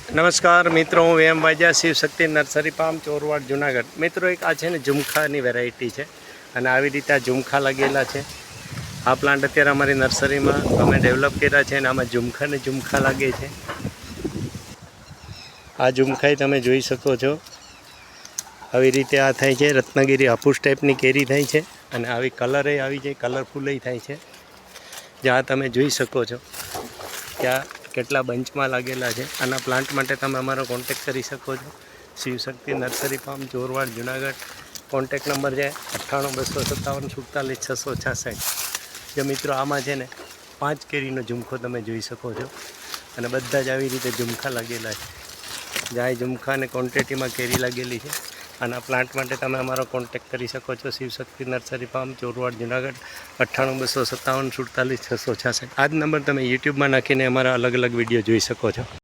નમસ્કાર મિત્રો, હું એમ વાજા શિવશક્તિ નર્સરી ફાર્મ ચોરવાડ જુનાગઢ। મિત્રો એક આ છે ને ઝુમખાની વેરાયટી છે અને આવી રીતે આ ઝુમખા લાગેલા છે। આ પ્લાન્ટ અત્યારે અમારી નર્સરીમાં અમે ડેવલપ કર્યા છે અને આમાં ઝુમખા લાગે છે। આ ઝુમખાઈ તમે જોઈ શકો છો, આવી રીતે આ થાય છે। રત્નગીરી હાફૂસ ટાઈપની કેરી થાય છે અને આવી કલરે આવી જાય, કલરફુલ થાય છે। જ્યાં તમે જોઈ શકો છો ત્યાં કેટલા બંચમાં લાગેલા છે। આના પ્લાન્ટ માટે તમે અમારો કોન્ટેક્ટ કરી શકો છો। Shivshakti nursery farm Chorwad Junagadh. Contact number છે 98 257 47 666। જો મિત્રો આમાં છે ને 5 કેરીનો ઝુમખો તમે જોઈ શકો છો અને બધા જ આવી રીતે ઝુમખા લાગેલા છે। જ્યાં ઝુમખાને ક્વોન્ટિટીમાં કેરી લાગેલી છે। આના પ્લાન્ટ માટે તમે અમારો કોન્ટેક્ટ કરી શકો છો। Shivshakti nursery farm Chorwad Junagadh 98 257 47 666। આ જ નંબર તમે યુટ્યુબમાં નાખીને અમારા અલગ અલગ વિડીયો જોઈ શકો છો।